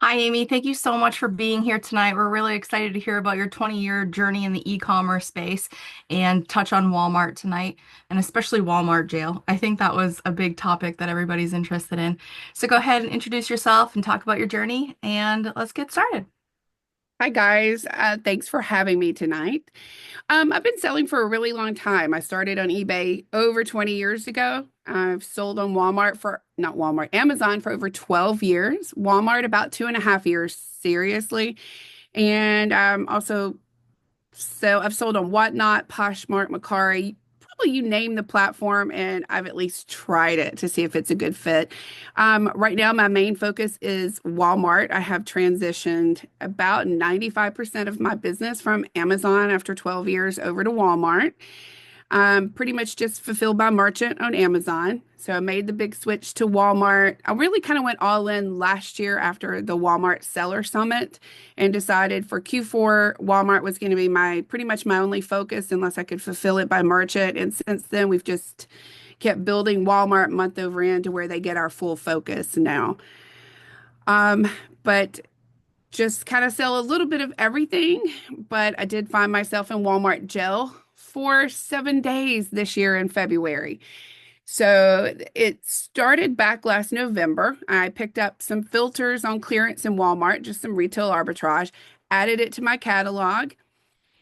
Hi, Amy. Thank you so much for being here tonight. We're really excited to hear about your 20-year journey in the e-commerce space and touch on Walmart tonight, and especially Walmart jail. I think that was a big topic that everybody's interested in. So go ahead and introduce yourself and talk about your journey, and let's get started. Hi guys, thanks for having me tonight. I've been selling for a really long time. I started on eBay over 20 years ago. I've sold on not Walmart, Amazon for over 12 years. Walmart about 2.5 years, seriously. And also so I've sold on Whatnot, Poshmark, Macari, probably you name the platform, and I've at least tried it to see if it's a good fit. Right now, my main focus is Walmart. I have transitioned about 95% of my business from Amazon after 12 years over to Walmart. Pretty much just fulfilled by merchant on Amazon. So I made the big switch to Walmart. I really kind of went all in last year after the Walmart Seller Summit and decided for Q4, Walmart was going to be my pretty much my only focus unless I could fulfill it by merchant. And since then, we've just kept building Walmart month over end to where they get our full focus now. Um, but just kind of sell a little bit of everything, but I did find myself in Walmart jail for 7 days this year in February. So it started back last November. I picked up some filters on clearance in Walmart, just some retail arbitrage, added it to my catalog.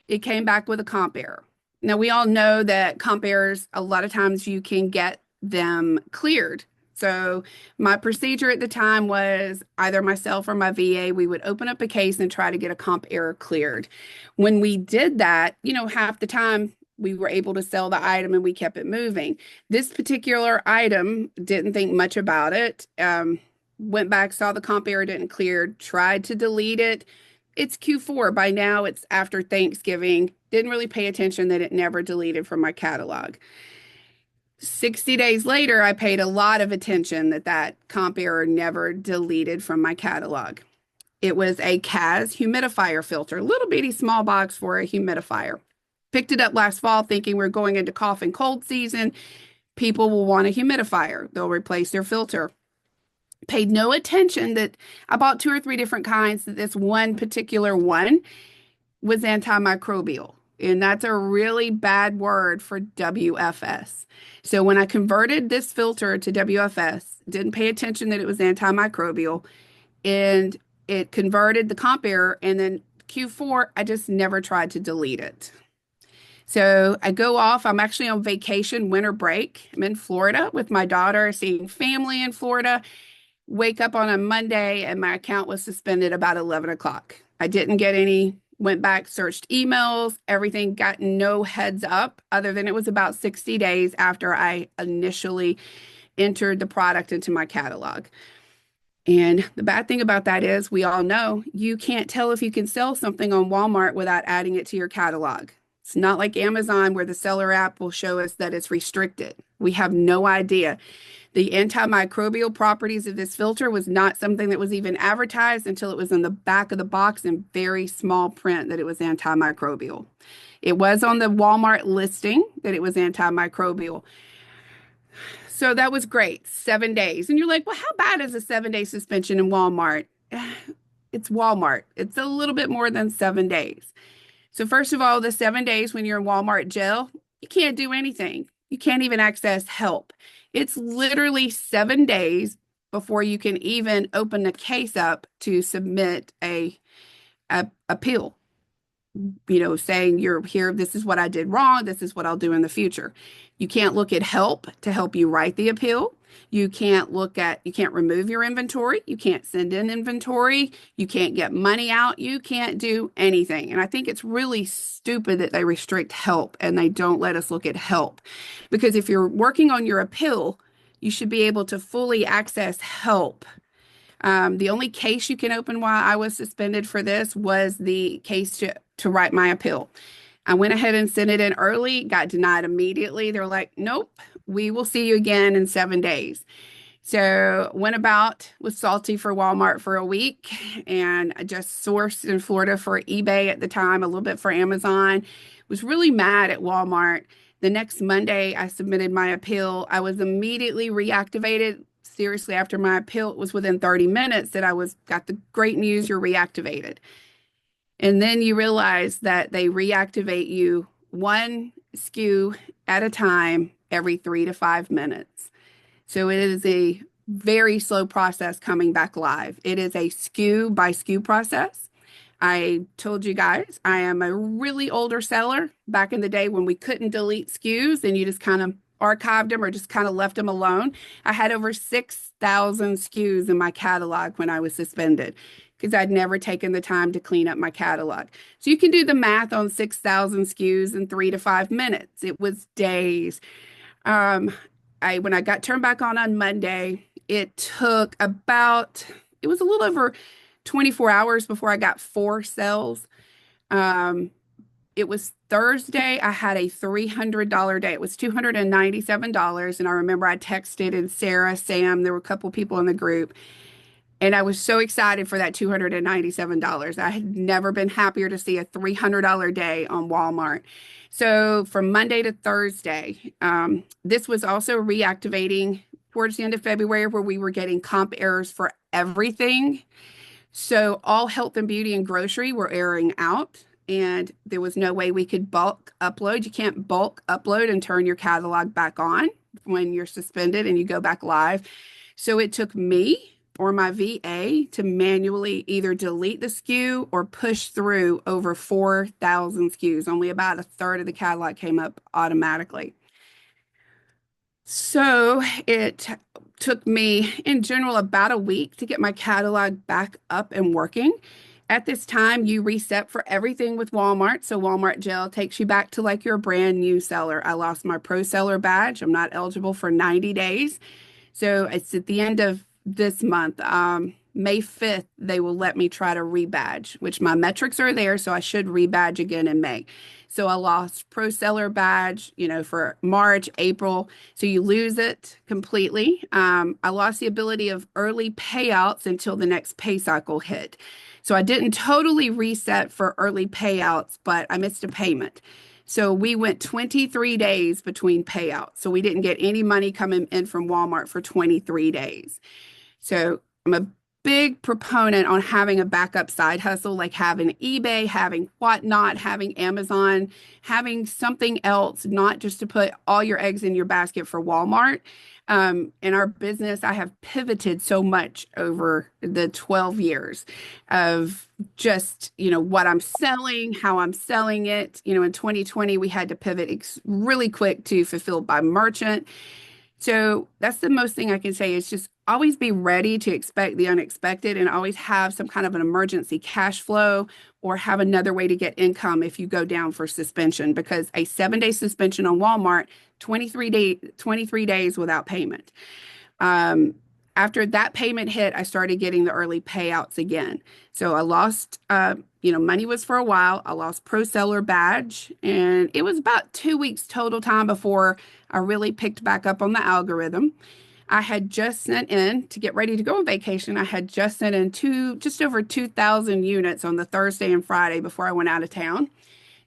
It came back with a comp error. Now, we all know that comp errors, a lot of times you can get them cleared. So, my procedure at the time was either myself or my VA, we would open up a case and try to get a comp error cleared. When we did that, half the time we were able to sell the item and we kept it moving. This particular item didn't think much about it. Went back, saw the comp error didn't clear, tried to delete it. It's Q4. By now, it's after Thanksgiving. Didn't really pay attention that it never deleted from my catalog. 60 days later, I paid a lot of attention that that comp error never deleted from my catalog. It was a CAS humidifier filter, little bitty small box for a humidifier. Picked it up last fall thinking we're going into cough and cold season. People will want a humidifier. They'll replace their filter. Paid no attention that I bought two or three different kinds, that this one particular one was antimicrobial. And that's a really bad word for WFS. So when I converted this filter to WFS, didn't pay attention that it was antimicrobial, and it converted the comp error. And then Q4, I just never tried to delete it. So I go off. I'm actually on vacation, winter break. I'm in Florida with my daughter, seeing family in Florida. Wake up on a Monday and my account was suspended about 11 o'clock. I didn't get any, went back, searched emails, everything, got no heads up other than it was about 60 days after I initially entered the product into my catalog. And the bad thing about that is we all know you can't tell if you can sell something on Walmart without adding it to your catalog. It's not like Amazon where the seller app will show us that it's restricted. We have no idea. The antimicrobial properties of this filter was not something that was even advertised until it was in the back of the box in very small print that it was antimicrobial. It was on the Walmart listing that it was antimicrobial. So that was great. 7 days. And you're like, well, how bad is a 7 day suspension in Walmart? It's Walmart. It's a little bit more than 7 days. So, first of all, the 7 days when you're in Walmart jail, you can't do anything. You can't even access help. It's literally 7 days before you can even open the case up to submit a appeal, saying you're here, this is what I did wrong, this is what I'll do in the future. You can't look at help to help you write the appeal. You can't remove your inventory. You can't send in inventory. You can't get money out. You can't do anything. And I think it's really stupid that they restrict help and they don't let us look at help. Because if you're working on your appeal, you should be able to fully access help. The only case you can open while I was suspended for this was the case to write my appeal. I went ahead and sent it in early, got denied immediately. They're like, nope, we will see you again in 7 days. So went about, was salty for Walmart for a week, and I just sourced in Florida for eBay at the time, a little bit for Amazon. Was really mad at Walmart. The next Monday, I submitted my appeal. I was immediately reactivated seriously after my appeal. It was within 30 minutes that I was got the great news, you're reactivated. And then you realize that they reactivate you one SKU at a time every 3 to 5 minutes. So it is a very slow process coming back live. It is a SKU by SKU process. I told you guys I am a really older seller back in the day when we couldn't delete SKUs and you just kind of archived them or just kind of left them alone. I had over 6,000 SKUs in my catalog when I was suspended because I'd never taken the time to clean up my catalog. So you can do the math on 6,000 SKUs in 3 to 5 minutes. It was days. Um, when I got turned back on Monday, it took about it was a little over 24 hours before I got 4 sales. Um, it was Thursday. I had a $300 day. It was $297. And I remember I texted and Sarah, Sam, there were a couple people in the group. And I was so excited for that $297. I had never been happier to see a $300 day on Walmart. So from Monday to Thursday, this was also reactivating towards the end of February where we were getting comp errors for everything. So all health and beauty and grocery were airing out, and there was no way we could bulk upload. You can't bulk upload and turn your catalog back on when you're suspended and you go back live. So it took me or my VA to manually either delete the SKU or push through over 4,000 SKUs. Only about a third of the catalog came up automatically. So it took me, in general, about a week to get my catalog back up and working. At this time, you reset for everything with Walmart. So Walmart Gel takes you back to like you're a brand new seller. I lost my pro seller badge. I'm not eligible for 90 days. So it's at the end of this month, May 5th, they will let me try to rebadge, which my metrics are there. So I should rebadge again in May. So I lost pro seller badge, for March, April. So you lose it completely. I lost the ability of early payouts until the next pay cycle hit. So I didn't totally reset for early payouts, but I missed a payment. So we went 23 days between payouts. So we didn't get any money coming in from Walmart for 23 days. So I'm a big proponent on having a backup side hustle, like having eBay, having whatnot, having Amazon, having something else, not just to put all your eggs in your basket for Walmart. In our business, I have pivoted so much over the 12 years of just, what I'm selling, how I'm selling it. In 2020, we had to pivot really quick to fulfilled by merchant. So that's the most thing I can say is just always be ready to expect the unexpected and always have some kind of an emergency cash flow or have another way to get income if you go down for suspension because a 7-day suspension on Walmart, 23 days without payment. After that payment hit, I started getting the early payouts again. So I lost, money was for a while. I lost pro seller badge, and it was about 2 weeks total time before I really picked back up on the algorithm. I had just sent in to get ready to go on vacation. I had just sent in just over 2,000 units on the Thursday and Friday before I went out of town.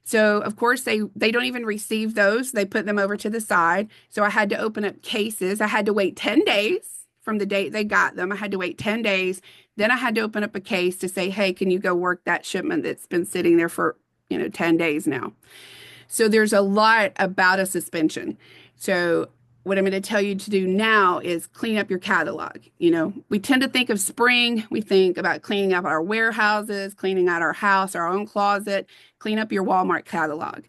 So of course they don't even receive those. They put them over to the side. So I had to open up cases. I had to wait 10 days from the date they got them. I had to wait 10 days. Then I had to open up a case to say, hey, can you go work that shipment that's been sitting there for, 10 days now. So there's a lot about a suspension. So what I'm going to tell you to do now is clean up your catalog. We tend to think of spring. We think about cleaning up our warehouses, cleaning out our house, our own closet, clean up your Walmart catalog.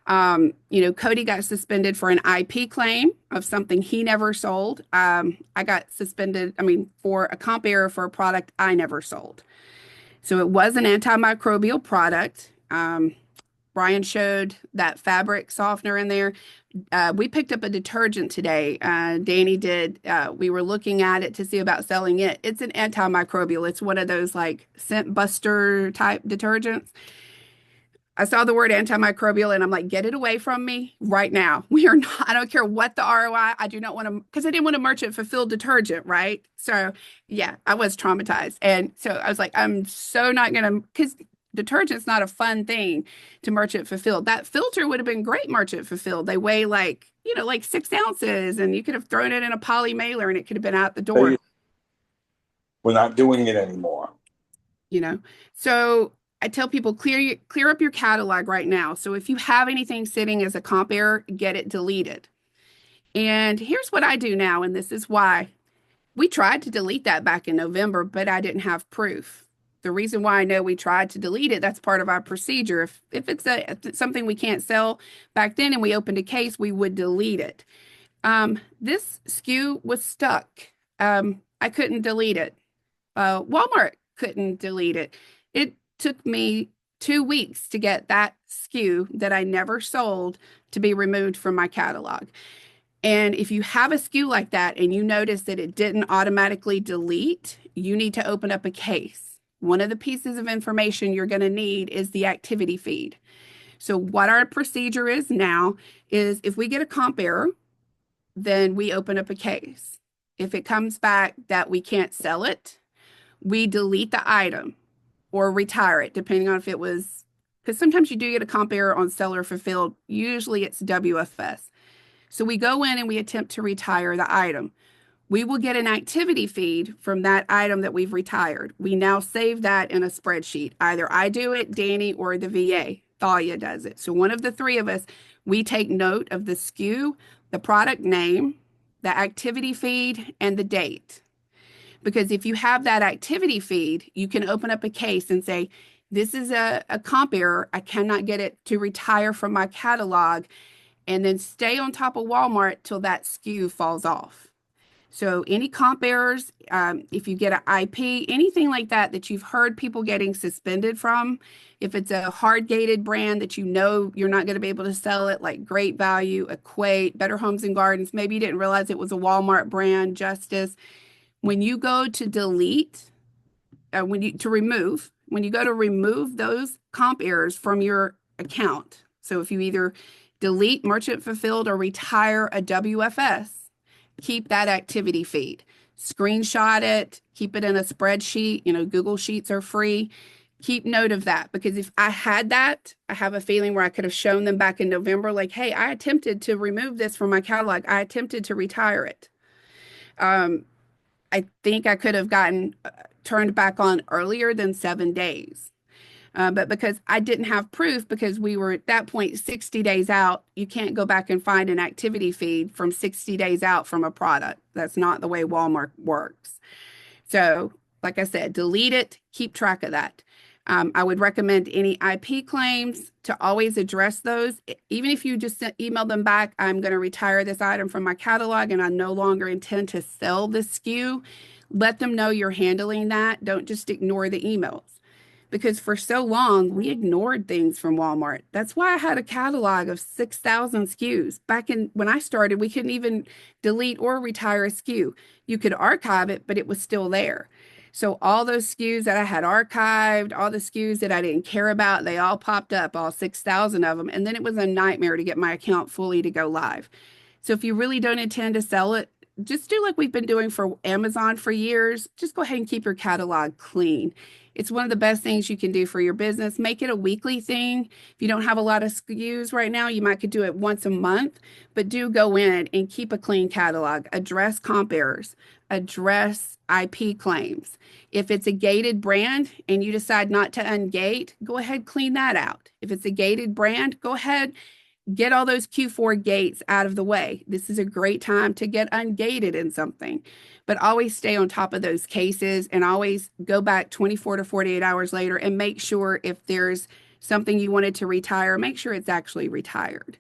Cody got suspended for an IP claim of something he never sold. I got suspended, for a comp error for a product I never sold. So it was an antimicrobial product. Brian showed that fabric softener in there. We picked up a detergent today. Danny did. We were looking at it to see about selling it. It's an antimicrobial. It's one of those like scent buster type detergents. I saw the word antimicrobial and I'm like, get it away from me right now. We are not, I don't care what the ROI. I do not want to, because I didn't want a merchant fulfilled detergent, right? So yeah, I was traumatized. And so I was like, I'm so not going to, because detergent's not a fun thing to merchant fulfilled. That filter would have been great merchant fulfilled. They weigh like, like 6 ounces, and you could have thrown it in a poly mailer and it could have been out the door, They- We're not doing it anymore. you know. So I tell people clear up your catalog right now. So if you have anything sitting as a comp error, get it deleted. And here's what I do now, and this is why. We tried to delete that back in November, but I didn't have proof. The reason why I know we tried to delete it, that's part of our procedure. If it's something we can't sell back then and we opened a case, we would delete it. This SKU was stuck. I couldn't delete it. Walmart couldn't delete it. It took me 2 weeks to get that SKU that I never sold to be removed from my catalog. And if you have a SKU like that and you notice that it didn't automatically delete, you need to open up a case. One of the pieces of information you're going to need is the activity feed. So what our procedure is now is if we get a comp error, then we open up a case. If it comes back that we can't sell it, we delete the item or retire it, depending on if it was, because sometimes you do get a comp error on seller fulfilled. Usually it's WFS. So we go in and we attempt to retire the item. We will get an activity feed from that item that we've retired. We now save that in a spreadsheet. Either I do it, Danny, or the VA. Thalia does it. So one of the three of us, we take note of the SKU, the product name, the activity feed, and the date. Because if you have that activity feed, you can open up a case and say, this is a comp error. I cannot get it to retire from my catalog, and then stay on top of Walmart till that SKU falls off. So any comp errors, if you get an IP, anything like that that you've heard people getting suspended from, if it's a hard gated brand that you know you're not going to be able to sell it, like Great Value, Equate, Better Homes and Gardens, maybe you didn't realize it was a Walmart brand, Justice. When you go to delete, when you go to remove those comp errors from your account, so if you either delete merchant fulfilled or retire a WFS, keep that activity feed. Screenshot it, keep it in a spreadsheet. Google Sheets are free. Keep note of that, because if I had that, I have a feeling where I could have shown them back in November, like, hey, I attempted to remove this from my catalog. I attempted to retire it. I think I could have gotten turned back on earlier than 7 days. But because I didn't have proof, because we were at that point 60 days out, you can't go back and find an activity feed from 60 days out from a product. That's not the way Walmart works. So, like I said, delete it, keep track of that. I would recommend any IP claims to always address those. Even if you just email them back, I'm going to retire this item from my catalog and I no longer intend to sell this SKU. Let them know you're handling that. Don't just ignore the emails. Because for so long, we ignored things from Walmart. That's why I had a catalog of 6,000 SKUs. Back in when I started, we couldn't even delete or retire a SKU. You could archive it, but it was still there. So all those SKUs that I had archived, all the SKUs that I didn't care about, they all popped up, all 6,000 of them. And then it was a nightmare to get my account fully to go live. So if you really don't intend to sell it, just do like we've been doing for Amazon for years. Just go ahead and keep your catalog clean. It's one of the best things you can do for your business. Make it a weekly thing. If you don't have a lot of SKUs right now, you might could do it once a month, but do go in and keep a clean catalog. Address comp errors, address IP claims. If it's a gated brand and you decide not to ungate, go ahead, clean that out. If it's a gated brand, go ahead, get all those Q4 gates out of the way. This is a great time to get ungated in something, but always stay on top of those cases and always go back 24 to 48 hours later and make sure if there's something you wanted to retire, make sure it's actually retired.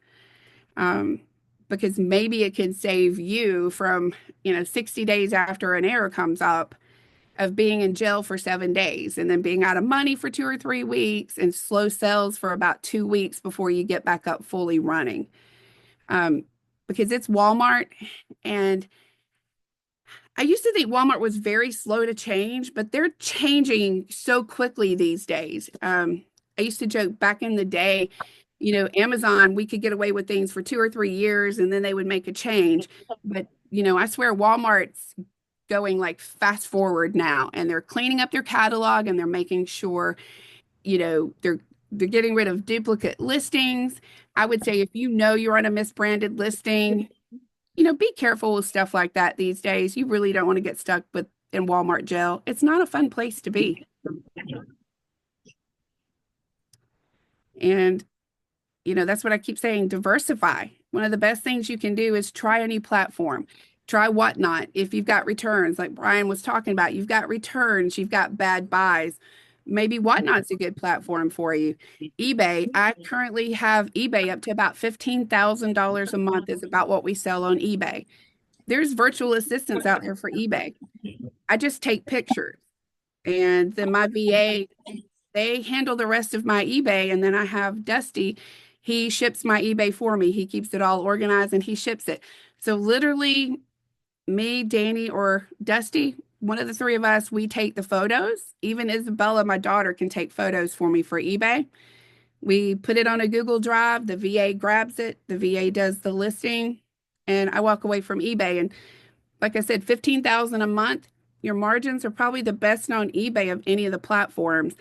Because maybe it can save you from, 60 days after an error comes up of being in jail for 7 days and then being out of money for 2 or 3 weeks and slow sales for about 2 weeks before you get back up fully running. Because it's Walmart, and I used to think Walmart was very slow to change, but they're changing so quickly these days. I used to joke back in the day, Amazon, we could get away with things for 2 or 3 years and then they would make a change. But, I swear Walmart's going like fast forward now, and they're cleaning up their catalog and they're making sure They're getting rid of duplicate listings. I would say if you know you're on a misbranded listing, be careful with stuff like that these days. You really don't want to get stuck with in Walmart jail. It's not a fun place to be. And that's what I keep saying, diversify. One of the best things you can do is try a new platform. Try Whatnot. If you've got returns, like Brian was talking about, you've got returns, you've got bad buys. Maybe Whatnot's a good platform for you. eBay, I currently have eBay up to about $15,000 a month is about what we sell on eBay. There's virtual assistants out there for eBay. I just take pictures and then my VA, they handle the rest of my eBay. And then I have Dusty. He ships my eBay for me. He keeps it all organized and he ships it. So literally me, Danny, or Dusty, one of the three of us, we take the photos. Even Isabella, my daughter, can take photos for me for eBay. We put it on a Google Drive. The VA grabs it. The VA does the listing. And I walk away from eBay. And like I said, 15,000 a month. Your margins are probably the best on eBay of any of the platforms.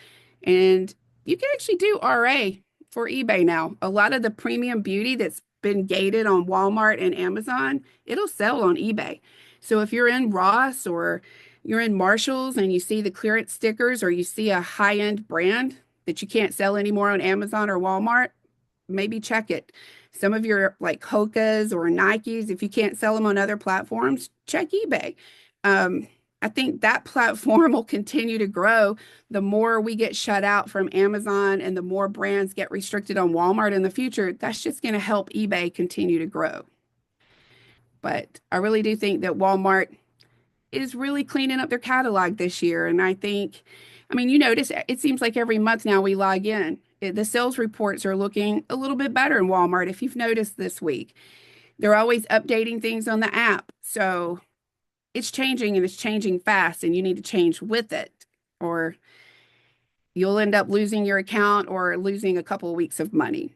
And you can actually do RA for eBay now. A lot of the premium beauty that's been gated on Walmart and Amazon, it'll sell on eBay. So if you're in Ross or you're in Marshalls and you see the clearance stickers or you see a high-end brand that you can't sell anymore on Amazon or Walmart, maybe check it. Some of your like Hokas or Nikes, if you can't sell them on other platforms, check eBay. Um, I think that platform will continue to grow. The more we get shut out from Amazon and the more brands get restricted on Walmart in the future, that's just going to help eBay continue to grow. But I really do think that Walmart is really cleaning up their catalog this year. And I mean, you notice it seems like every month now we log in. The sales reports are looking a little bit better in Walmart, if you've noticed this week. They're always updating things on the app. So it's changing and it's changing fast, and you need to change with it, or you'll end up losing your account or losing a couple of weeks of money.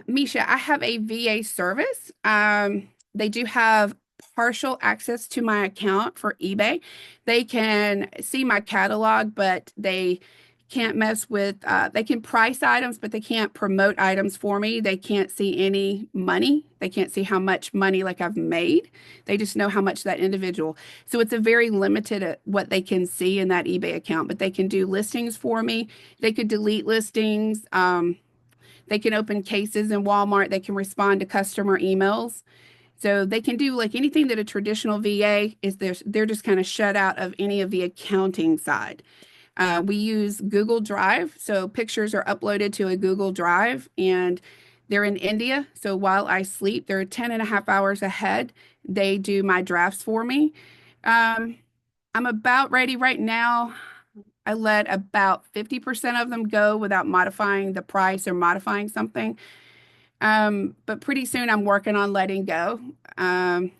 Misha, I have a VA service. They do have partial access to my account for eBay. They can see my catalog, but they can't mess with, they can price items, but they can't promote items for me. They can't see any money. They can't see how much money like I've made. They just know how much that individual. So it's a very limited what they can see in that eBay account, but they can do listings for me. They could delete listings. They can open cases in Walmart. They can respond to customer emails. So they can do like anything that a traditional VA is. They're just kind of shut out of any of the accounting side. We use Google Drive. So pictures are uploaded to a Google Drive and they're in India. So while I sleep, they're 10 and a half hours ahead. They do my drafts for me. Um, I'm about ready right now. I let about 50% of them go without modifying the price or modifying something. But pretty soon I'm working on letting go. I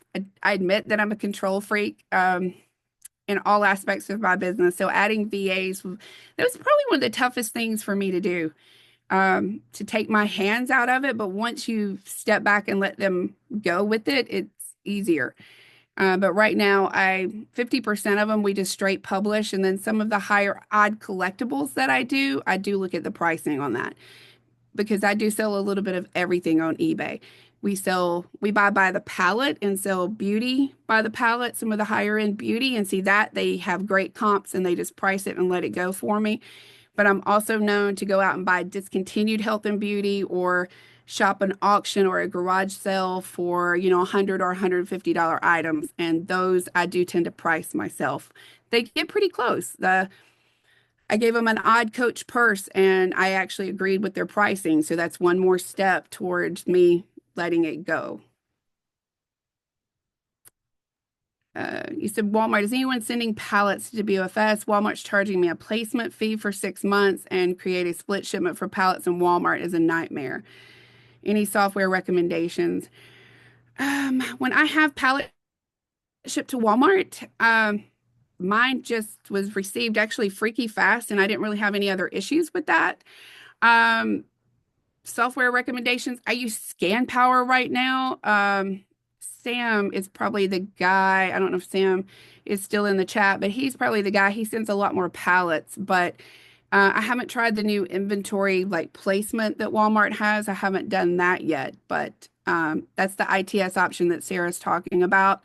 admit that I'm a control freak in all aspects of my business. So adding VAs, that was probably one of the toughest things for me to do, to take my hands out of it. But once you step back and let them go with it, it's easier. But right now, 50% of them we just straight publish, and then some of the higher odd collectibles that I do look at the pricing on that because I do sell a little bit of everything on eBay. We buy by the pallet and sell beauty by the pallet, some of the higher end beauty, and see that they have great comps and they just price it and let it go for me. But I'm also known to go out and buy discontinued health and beauty or shop an auction or a garage sale for, $100 or $150 items. And those I do tend to price myself. They get pretty close. I gave them an odd coach purse and I actually agreed with their pricing. So that's one more step towards me letting it go. You said Walmart, is anyone sending pallets to WFS? Walmart's charging me a placement fee for 6 months and create a split shipment for pallets in Walmart is a nightmare. Any software recommendations? When I have pallet shipped to Walmart, mine just was received actually freaky fast and I didn't really have any other issues with that. Software recommendations, I use Scan Power right now. Sam is probably the guy. I don't know if Sam is still in the chat, but he's probably the guy. He sends a lot more pallets, but I haven't tried the new inventory like placement that Walmart has. I haven't done that yet, but that's the ITS option that Sarah's talking about,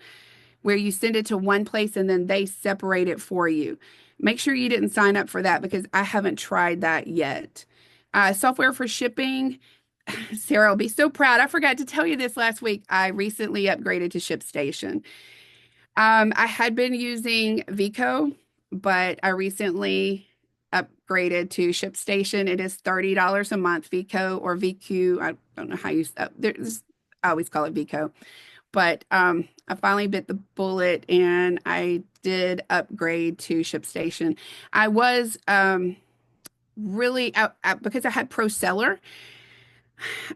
where you send it to one place and then they separate it for you. Make sure you didn't sign up for that because I haven't tried that yet. Software for shipping. Sarah will be so proud. I forgot to tell you this last week. I recently upgraded to ShipStation. I had been using Vico, but I recently upgraded to ShipStation. It is $30 a month, Vico or VQ. I don't know how you, I always call it Vico. But I finally bit the bullet and I did upgrade to ShipStation. I was really out because I had Pro Seller.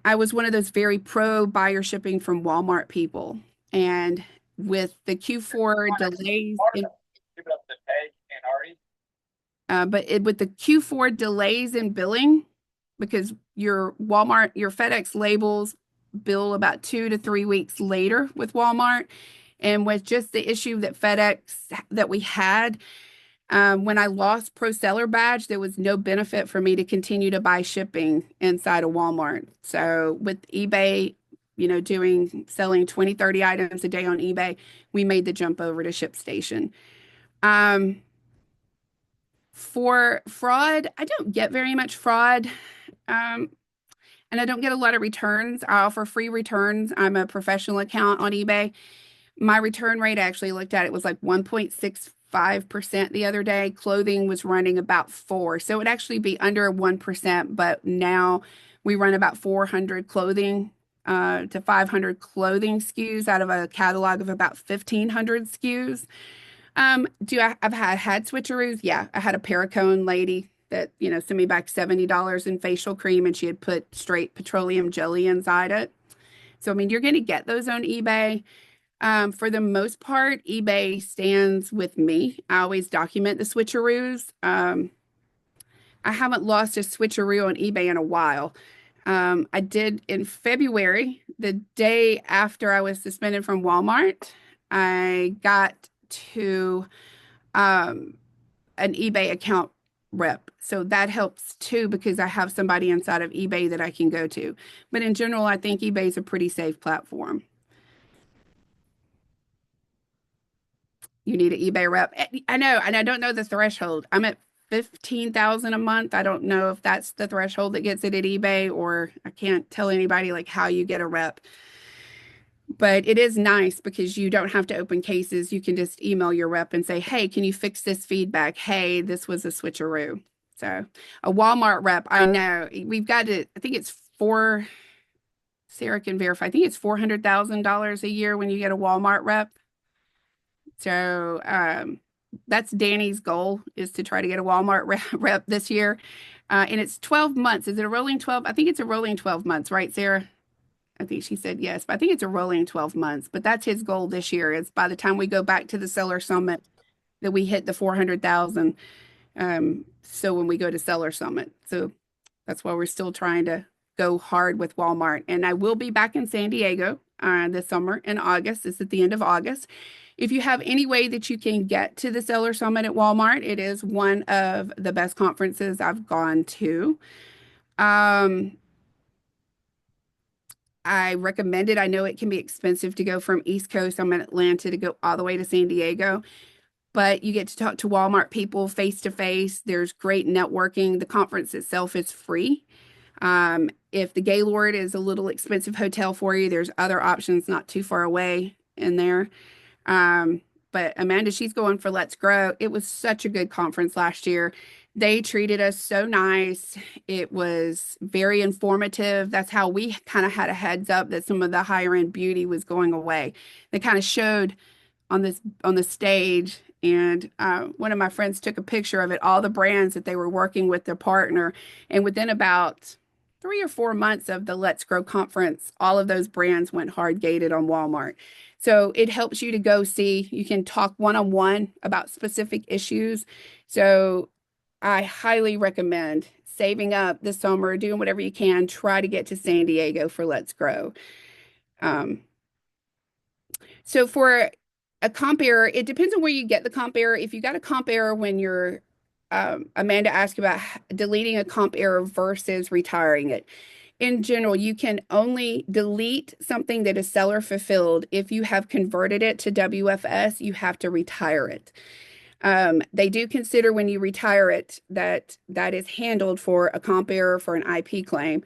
I was one of those very pro buyer shipping from Walmart people. And with the Q4 delays, with the Q4 delays in billing, because your Walmart, your FedEx labels bill about 2 to 3 weeks later with Walmart. And with just the issue that that we had, when I lost Pro Seller badge, there was no benefit for me to continue to buy shipping inside of Walmart. So with eBay, selling 20, 30 items a day on eBay, we made the jump over to ShipStation. For fraud, I don't get very much fraud. And I don't get a lot of returns. I offer free returns. I'm a professional account on eBay. My return rate, I actually looked at it, was like 1.65% the other day. Clothing was running about 4. So it would actually be under 1%, but now we run about 400 clothing to 500 clothing SKUs out of a catalog of about 1,500 SKUs. I've had switcheroos? Yeah, I had a Paracone lady that, sent me back $70 in facial cream and she had put straight petroleum jelly inside it. So, I mean, you're going to get those on eBay. For the most part, eBay stands with me. I always document the switcheroos. I haven't lost a switcheroo on eBay in a while. I did in February, the day after I was suspended from Walmart. I got to an eBay account rep. So that helps too because I have somebody inside of eBay that I can go to. But in general, I think eBay is a pretty safe platform. You need an eBay rep. I know, and I don't know the threshold. I'm at 15,000 a month. I don't know if that's the threshold that gets it at eBay, or I can't tell anybody like how you get a rep. But it is nice because you don't have to open cases. You can just email your rep and say, hey, can you fix this feedback? Hey, this was a switcheroo. So a Walmart rep, I know we've got it. I think it's Sarah can verify. I think it's $400,000 a year when you get a Walmart rep. So that's Danny's goal, is to try to get a Walmart rep this year. And it's 12 months. Is it a rolling 12? I think it's a rolling 12 months, right, Sarah? I think she said yes, but I think it's a rolling 12 months. But that's his goal this year. Is by the time we go back to the Seller Summit that we hit the 400,000. So when we go to Seller Summit. So that's why we're still trying to go hard with Walmart. And I will be back in San Diego this summer in August. It's at the end of August. If you have any way that you can get to the Seller Summit at Walmart, it is one of the best conferences I've gone to. I recommend it. I know it can be expensive to go from East Coast. I'm in Atlanta to go all the way to San Diego, but you get to talk to Walmart people face to face. There's great networking. The conference itself is free. If the Gaylord is a little expensive hotel for you, there's other options not too far away in there. But Amanda, she's going for Let's Grow. It was such a good conference last year. They treated us so nice. It was very informative. That's how we kind of had a heads up that some of the higher end beauty was going away. They kind of showed on the stage, and one of my friends took a picture of it, all the brands that they were working with their partner. And within about 3 or 4 months of the Let's Grow conference, all of those brands went hard gated on Walmart. So it helps you to go see, you can talk one-on-one about specific issues. So I highly recommend saving up this summer, doing whatever you can, try to get to San Diego for Let's Grow. So for a comp error, it depends on where you get the comp error. If you got a comp error when you're Amanda asked about deleting a comp error versus retiring it. In general, you can only delete something that is seller fulfilled if you have converted it to WFS, you have to retire it. They do consider when you retire it that that is handled for a comp error for an IP claim.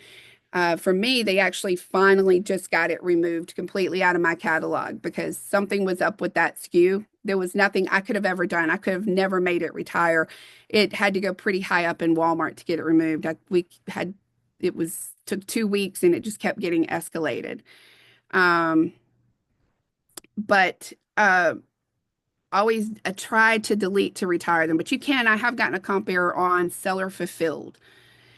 For me, they actually finally just got it removed completely out of my catalog because something was up with that SKU. There was nothing I could have ever done. I could have never made it retire. It had to go pretty high up in Walmart to get it removed. We had it was took 2 weeks and it just kept getting escalated. Um, but always tried to delete to retire them, but you can. I have gotten a comp error on seller fulfilled.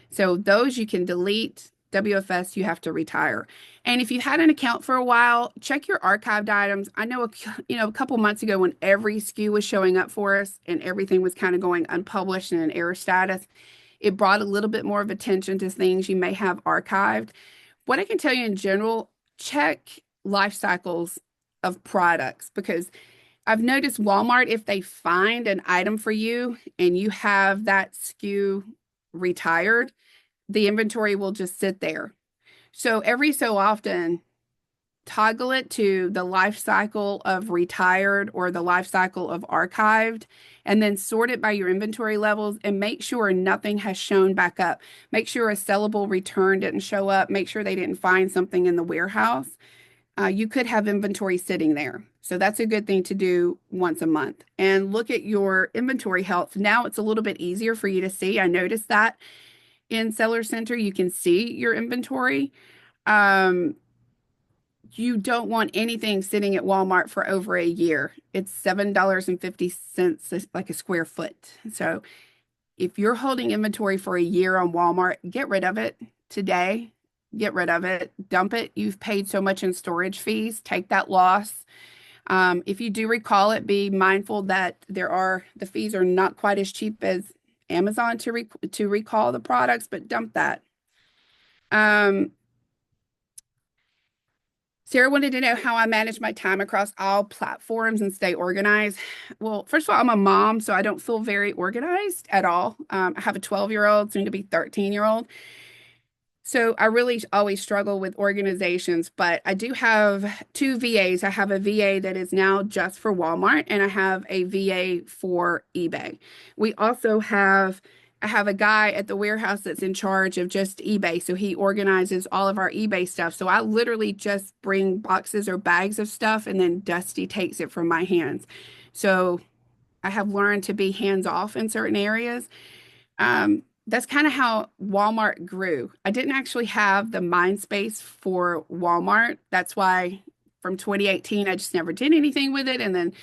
So those you can delete. WFS, you have to retire. And if you had an account for a while, check your archived items. I know, a couple months ago when every SKU was showing up for us and everything was kind of going unpublished and in error status, it brought a little bit more of attention to things you may have archived. What I can tell you in general, check life cycles of products because I've noticed Walmart, if they find an item for you and you have that SKU retired, the inventory will just sit there. So every so often, toggle it to the life cycle of retired or the life cycle of archived, and then sort it by your inventory levels and make sure nothing has shown back up. Make sure a sellable return didn't show up. Make sure they didn't find something in the warehouse. You could have inventory sitting there. So that's a good thing to do once a month. And look at your inventory health. Now it's a little bit easier for you to see. I noticed that in Seller Center, you can see your inventory. Um, you don't want anything sitting at Walmart for over a year. It's $7.50 like a square foot. So if you're holding inventory for a year on Walmart, get rid of it today. Get rid of it. Dump it. You've paid so much in storage fees. Take that loss. If you do recall it, be mindful that the fees are not quite as cheap as Amazon to recall the products, but dump that. Um, Sarah wanted to know how I manage my time across all platforms and stay organized. Well, first of all, I'm a mom, so I don't feel very organized at all. I have a 12-year-old, soon to be 13-year-old. So I really always struggle with organizations, but I do have two VAs. I have a VA that is now just for Walmart, and I have a VA for eBay. We also I have a guy at the warehouse that's in charge of just eBay. So he organizes all of our eBay stuff. So I literally just bring boxes or bags of stuff, and then Dusty takes it from my hands. So I have learned to be hands off in certain areas. That's kind of how Walmart grew. I didn't actually have the mind space for Walmart. That's why from 2018, I just never did anything with it. And then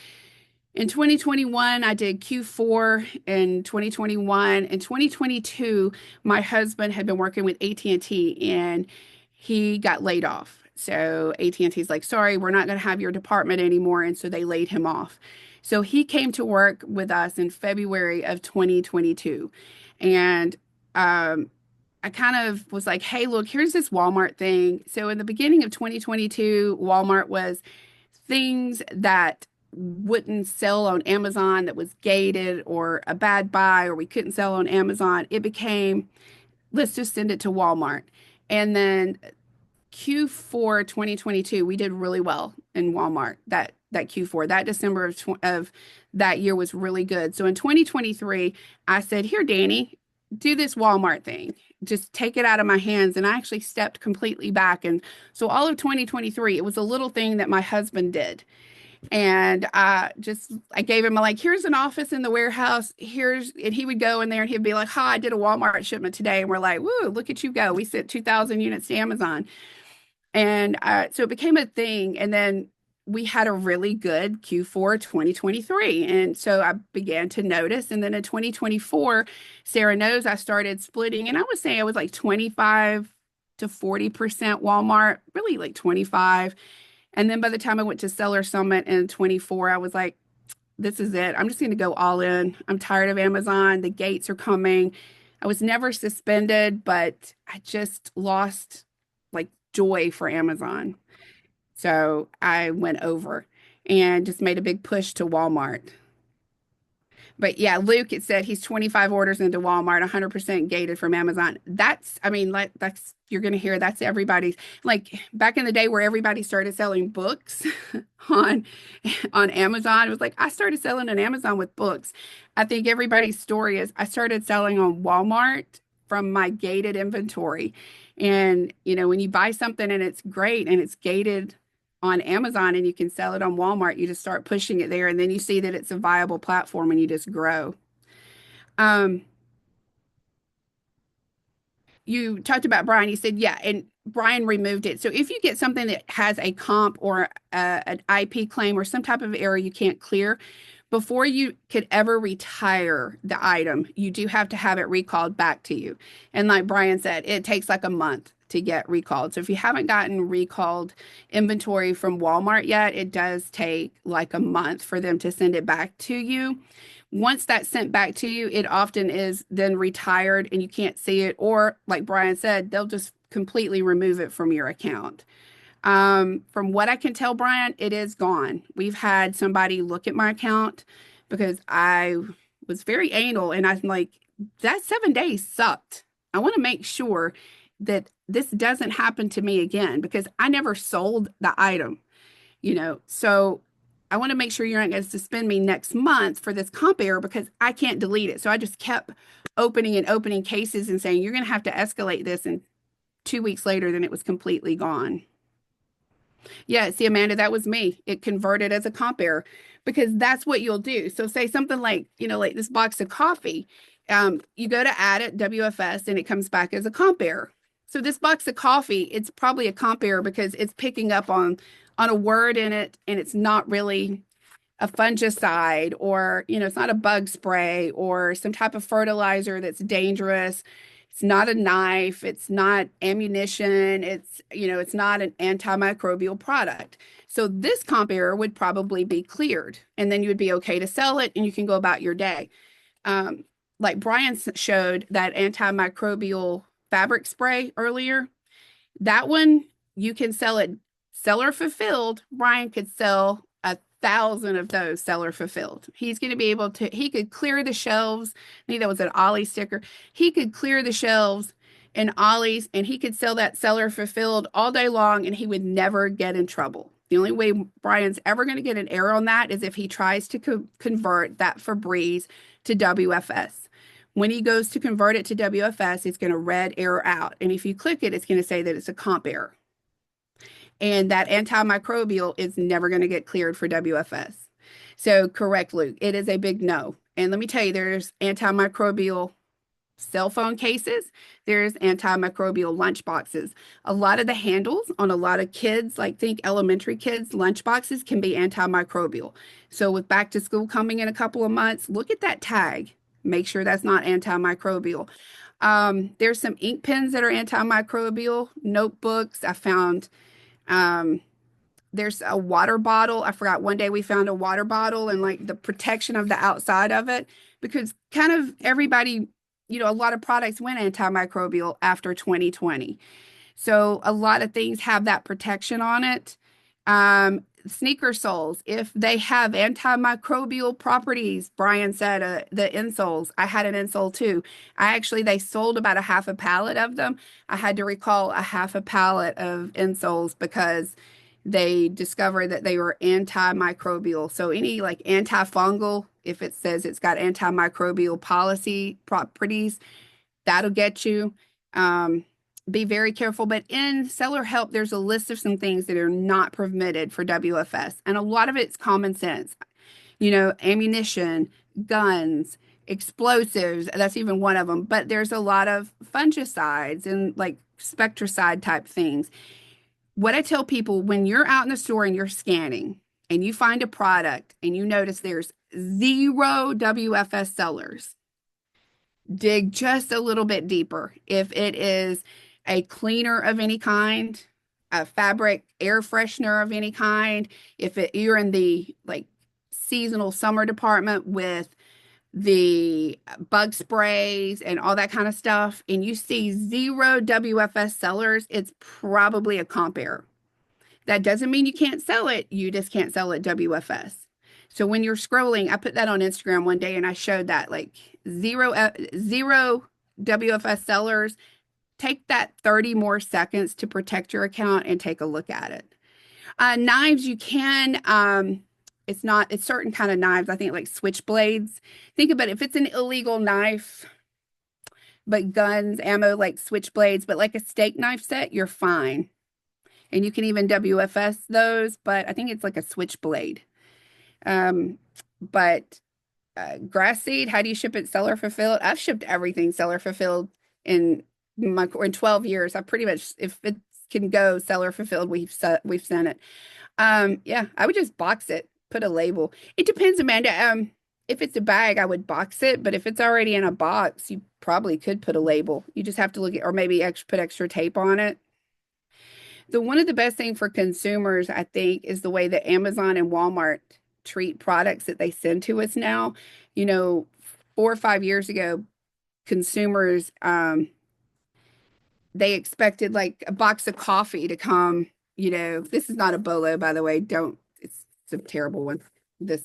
in 2021, I did Q4 in 2021. In 2022, my husband had been working with AT&T and he got laid off. So AT&T's like, sorry, we're not going to have your department anymore. And so they laid him off. So he came to work with us in February of 2022. And I kind of was like, hey, look, here's this Walmart thing. So in the beginning of 2022, Walmart was things that wouldn't sell on Amazon that was gated or a bad buy or we couldn't sell on Amazon. It became, let's just send it to Walmart. And then Q4 2022, we did really well in Walmart. That Q4, that December of that year was really good. So in 2023, I said, "Here, Danny, do this Walmart thing. Just take it out of my hands." And I actually stepped completely back. And so all of 2023, it was a little thing that my husband did. And I gave him like, here's an office in the warehouse. And he would go in there and he'd be like, hi, I did a Walmart shipment today. And we're like, woo, look at you go. We sent 2,000 units to Amazon. And so it became a thing. And then we had a really good Q4 2023. And so I began to notice. And then in 2024, Sarah knows I started splitting. And I would say I was like 25 to 40% Walmart, really like 25. And then by the time I went to Seller Summit in 24, I was like, this is it. I'm just going to go all in. I'm tired of Amazon. The gates are coming. I was never suspended, but I just lost like joy for Amazon. So I went over. and just made a big push to Walmart. But yeah, Luke, it said he's 25 orders into Walmart, 100% gated from Amazon. That's, I mean, like, that's, you're going to hear that's everybody's, like back in the day where everybody started selling books on on Amazon. It was like I started selling on Amazon with books. I think everybody's story is I started selling on Walmart from my gated inventory. And, you know, when you buy something and it's great and it's gated on Amazon and you can sell it on Walmart, you just start pushing it there and then you see that it's a viable platform and you just grow. Um, you talked about Brian, you said, yeah, and Brian removed it. So if you get something that has a comp or an IP claim or some type of error you can't clear, before you could ever retire the item, you do have to have it recalled back to you. And like Brian said, it takes like a month to get recalled. So if you haven't gotten recalled inventory from Walmart yet, it does take like a month for them to send it back to you. Once that's sent back to you, it often is then retired and you can't see it. Or like Brian said, they'll just completely remove it from your account. From what I can tell, Brian, it is gone. We've had somebody look at my account because I was very anal and I'm like, that 7 days sucked. I want to make sure that this doesn't happen to me again because I never sold the item, you know. So I want to make sure you're not going to suspend me next month for this comp error because I can't delete it. So I just kept opening and opening cases and saying, you're going to have to escalate this. And 2 weeks later, then it was completely gone. Yeah, see, Amanda, that was me. It converted as a comp error because that's what you'll do. So say something like, you know, like this box of coffee, you go to add it, WFS, and it comes back as a comp error. So this box of coffee, it's probably a comp error because it's picking up on a word in it and it's not really a fungicide or, you know, it's not a bug spray or some type of fertilizer that's dangerous. It's not a knife. It's not ammunition. It's, you know, it's not an antimicrobial product. So this comp error would probably be cleared and then you would be okay to sell it and you can go about your day. Um, like Brian showed that antimicrobial fabric spray earlier, that one you can sell it seller fulfilled. Brian could sell 1,000 of those seller fulfilled. He's going to be able to, he could clear the shelves. I think that was an Ollie sticker. He could clear the shelves in Ollie's and he could sell that seller fulfilled all day long and he would never get in trouble. The only way Brian's ever going to get an error on that is if he tries to convert that Febreze to WFS. When he goes to convert it to WFS, it's going to red error out. And if you click it, it's going to say that it's a comp error. And that antimicrobial is never going to get cleared for WFS. So correct, Luke. It is a big no. And let me tell you, there's antimicrobial cell phone cases. There's antimicrobial lunch boxes. A lot of the handles on a lot of kids, like think elementary kids, lunch boxes can be antimicrobial. So with back to school coming in a couple of months, look at that tag. Make sure that's not antimicrobial. There's some ink pens that are antimicrobial, notebooks. I found there's a water bottle. I forgot one day we found a water bottle and like the protection of the outside of it because kind of everybody, you know, a lot of products went antimicrobial after 2020. So a lot of things have that protection on it. Sneaker soles, if they have antimicrobial properties, Brian said the insoles. I had an insole too. They sold about a half a pallet of them. I had to recall a half a pallet of insoles because they discovered that they were antimicrobial. So any like antifungal, if it says it's got antimicrobial policy properties, that'll get you. Be very careful. But in seller help, there's a list of some things that are not permitted for WFS. And a lot of it's common sense. You know, ammunition, guns, explosives, that's even one of them. But there's a lot of fungicides and like spectricide type things. What I tell people when you're out in the store and you're scanning and you find a product and you notice there's 0 WFS sellers, dig just a little bit deeper. If it is a cleaner of any kind, a fabric air freshener of any kind, you're in the like seasonal summer department with the bug sprays and all that kind of stuff, and you see 0 WFS sellers, it's probably a comp error. That doesn't mean you can't sell it. You just can't sell it WFS. So when you're scrolling, I put that on Instagram one day and I showed that like zero WFS sellers. Take that 30 more seconds to protect your account and take a look at it. Knives, you can, it's certain kind of knives, I think like switchblades. Think about it, if it's an illegal knife, but guns, ammo, like switchblades, but like a steak knife set, you're fine. And you can even WFS those, but I think it's like a switchblade. But grass seed, how do you ship it seller fulfilled? I've shipped everything seller fulfilled in in 12 years. I pretty much, if it can go seller fulfilled, we've sent it. Yeah, I would just box it, put a label. It depends, Amanda. If it's a bag, I would box it, but if it's already in a box, you probably could put a label. You just have to look at, or maybe put extra tape on it. The one of the best thing for consumers, I think, is the way that Amazon and Walmart treat products that they send to us now. You know, 4 or 5 years ago, consumers they expected like a box of coffee to come, this is not a bolo, by the way. Don't, it's a terrible one. This,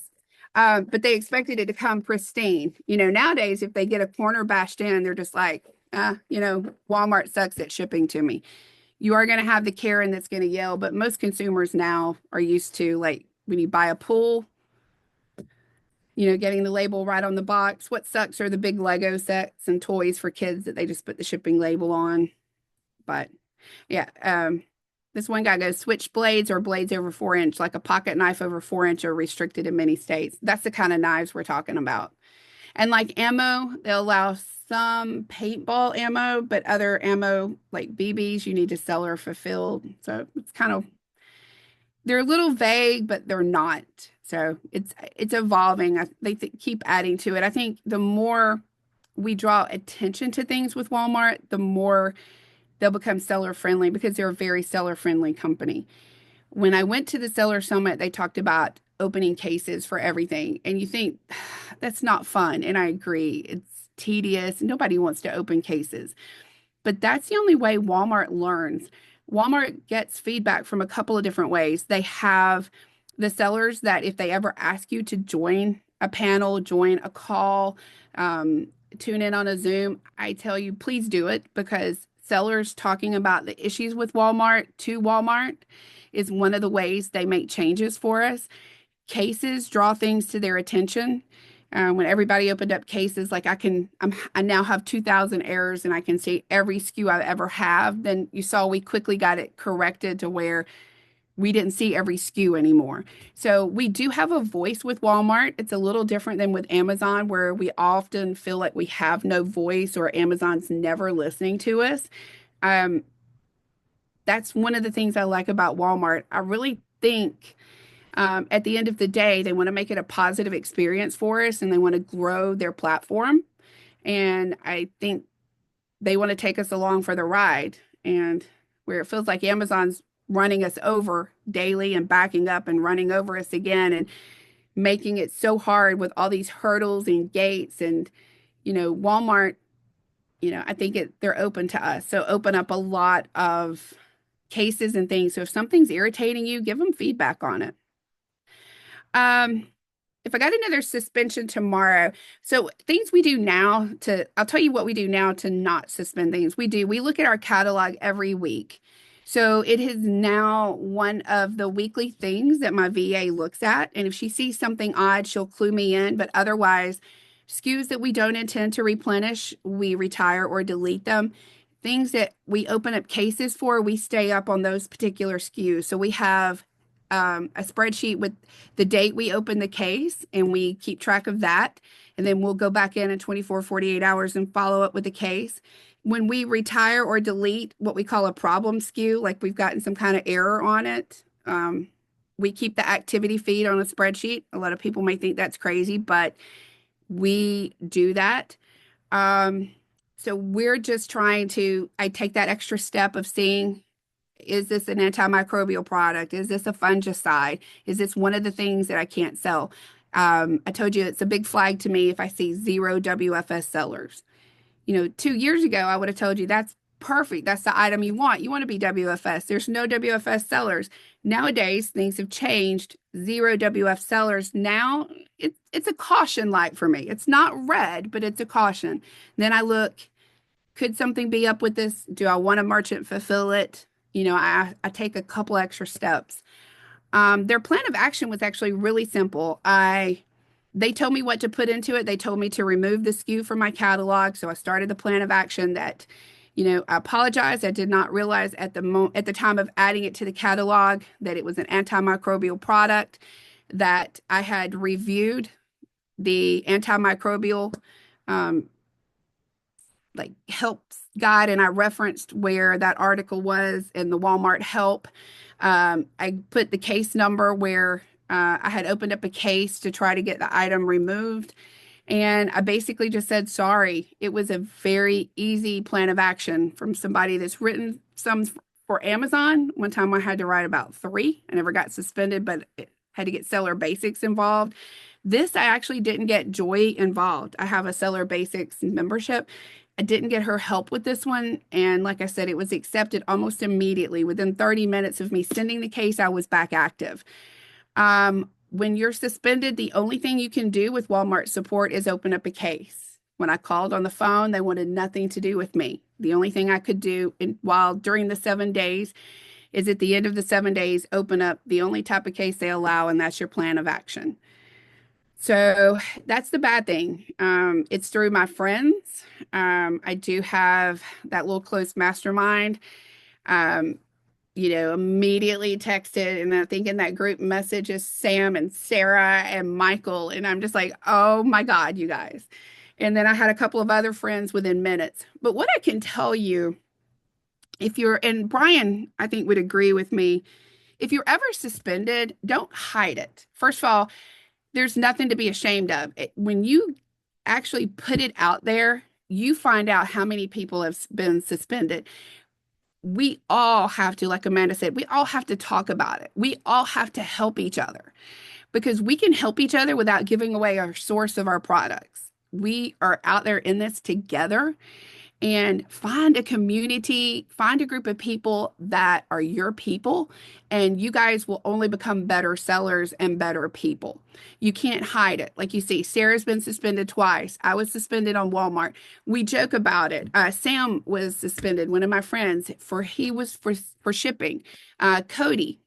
but they expected it to come pristine. Nowadays, if they get a corner bashed in, they're just like, Walmart sucks at shipping to me. You are going to have the Karen that's going to yell, but most consumers now are used to, like, when you buy a pool, getting the label right on the box. What sucks are the big Lego sets and toys for kids that they just put the shipping label on. But yeah, this one guy goes, switchblades or blades over 4 inch, like a pocket knife over 4 inch are restricted in many states. That's the kind of knives we're talking about. And like ammo, they'll allow some paintball ammo, but other ammo like BBs, you need to seller fulfilled. So it's kind of, they're a little vague, but they're not. So it's evolving. They keep adding to it. I think the more we draw attention to things with Walmart, the more they'll become seller friendly because they're a very seller friendly company. When I went to the seller summit, they talked about opening cases for everything. And you think that's not fun. And I agree. It's tedious. Nobody wants to open cases. But that's the only way Walmart learns. Walmart gets feedback from a couple of different ways. They have the sellers that if they ever ask you to join a panel, join a call, tune in on a Zoom, I tell you, please do it, because sellers talking about the issues with Walmart to Walmart is one of the ways they make changes for us. Cases draw things to their attention. When everybody opened up cases, like I now have 2,000 errors and I can see every SKU I ever have. Then you saw we quickly got it corrected to where we didn't see every SKU anymore. So we do have a voice with Walmart. It's a little different than with Amazon, where we often feel like we have no voice or Amazon's never listening to us. That's one of the things I like about Walmart. I really think at the end of the day, they want to make it a positive experience for us and they want to grow their platform. And I think they want to take us along for the ride. And where it feels like Amazon's running us over daily and backing up and running over us again and making it so hard with all these hurdles and gates. And, Walmart, I think they're open to us. So open up a lot of cases and things. So if something's irritating you, give them feedback on it. If I got another suspension tomorrow, so things we do now I'll tell you what we do now to not suspend things. We look at our catalog every week. So it is now one of the weekly things that my VA looks at. And if she sees something odd, she'll clue me in. But otherwise, SKUs that we don't intend to replenish, we retire or delete them. Things that we open up cases for, we stay up on those particular SKUs. So we have a spreadsheet with the date we opened the case, and we keep track of that. And then we'll go back in 24, 48 hours and follow up with the case. When we retire or delete what we call a problem SKU, like we've gotten some kind of error on it, we keep the activity feed on a spreadsheet. A lot of people may think that's crazy, but we do that. So we're just I take that extra step of seeing, is this an antimicrobial product? Is this a fungicide? Is this one of the things that I can't sell? I told you it's a big flag to me if I see zero WFS sellers. 2 years ago, I would have told you that's perfect. That's the item you want. You want to be WFS. There's no WFS sellers. Nowadays, things have changed. Zero WF sellers. Now it's a caution light for me. It's not red, but it's a caution. Then I look, could something be up with this? Do I want a merchant fulfill it? I take a couple extra steps. Their plan of action was actually really simple. They told me what to put into it. They told me to remove the SKU from my catalog. So I started the plan of action that, I apologize. I did not realize at the time of adding it to the catalog that it was an antimicrobial product, that I had reviewed the antimicrobial like helps guide, and I referenced where that article was in the Walmart help. I put the case number where I had opened up a case to try to get the item removed. And I basically just said, sorry. It was a very easy plan of action from somebody that's written some for Amazon. One time I had to write about 3. I never got suspended, but it had to get seller basics involved. This, I actually didn't get Joy involved. I have a seller basics membership. I didn't get her help with this one. And like I said, it was accepted almost immediately. Within 30 minutes of me sending the case, I was back active. When you're suspended, the only thing you can do with Walmart support is open up a case. When I called on the phone, they wanted nothing to do with me. The only thing I could do during the 7 days is at the end of the 7 days, open up the only type of case they allow, and that's your plan of action. So that's the bad thing. It's through my friends. I do have that little close mastermind. Immediately texted, and I think in that group message is Sam and Sarah and Michael. And I'm just like, oh my God, you guys. And then I had a couple of other friends within minutes. But what I can tell you, and Brian, I think would agree with me, if you're ever suspended, don't hide it. First of all, there's nothing to be ashamed of. When you actually put it out there, you find out how many people have been suspended. We all have to, like Amanda said, we all have to talk about it. We all have to help each other, because we can help each other without giving away our source of our products. We are out there in this together, and find a community, find a group of people that are your people, and you guys will only become better sellers and better people. You can't hide it. Like you see, Sarah's been suspended twice. I was suspended on Walmart. We joke about it. Sam was suspended, one of my friends, for shipping. Cody,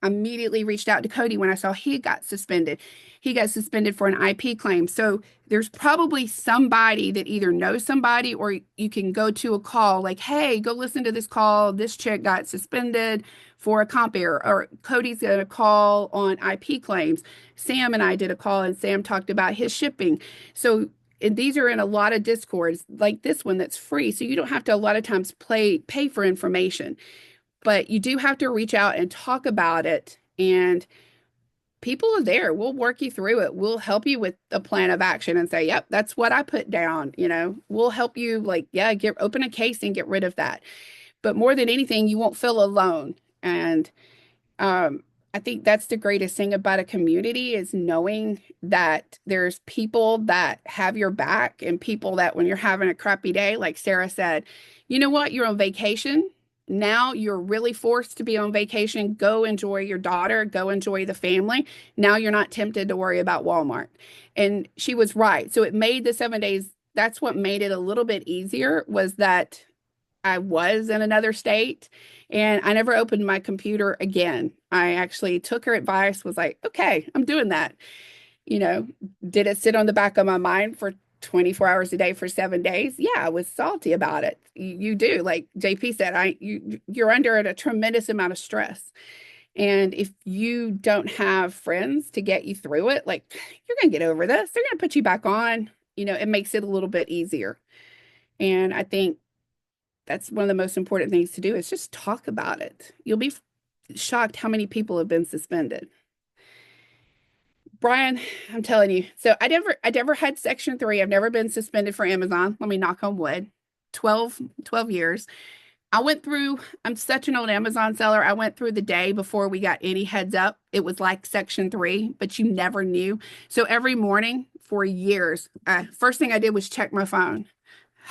immediately reached out to Cody when I saw he got suspended. He got suspended for an IP claim. So there's probably somebody that either knows somebody, or you can go to a call like, hey, go listen to this call. This chick got suspended for a comp error, or Cody's going to call on IP claims. Sam and I did a call, and Sam talked about his shipping. So and these are in a lot of Discords like this one that's free. So you don't have to a lot of times pay for information. But you do have to reach out and talk about it, and people are there. We'll work you through it. We'll help you with a plan of action and say, yep, that's what I put down. We'll help you, open a case and get rid of that. But more than anything, you won't feel alone. And I think that's the greatest thing about a community, is knowing that there's people that have your back, and people that when you're having a crappy day, like Sarah said, you know what, you're on vacation. Now you're really forced to be on vacation. Go enjoy your daughter. Go enjoy the family. Now you're not tempted to worry about Walmart. And she was right. So it made the 7 days. That's what made it a little bit easier, was that I was in another state, and I never opened my computer again. I actually took her advice, was like, okay, I'm doing that. Did it sit on the back of my mind for 24 hours a day for 7 days? Yeah, I was salty about it. You do, like JP said, you're under a tremendous amount of stress. And if you don't have friends to get you through it, like, you're going to get over this. They're going to put you back on. It makes it a little bit easier. And I think that's one of the most important things to do, is just talk about it. You'll be shocked how many people have been suspended. Brian, I'm telling you. So I never had Section 3. I've never been suspended for Amazon. Let me knock on wood. 12 years. I'm such an old Amazon seller. I went through the day before we got any heads up. It was like Section 3, but you never knew. So every morning for years, first thing I did was check my phone.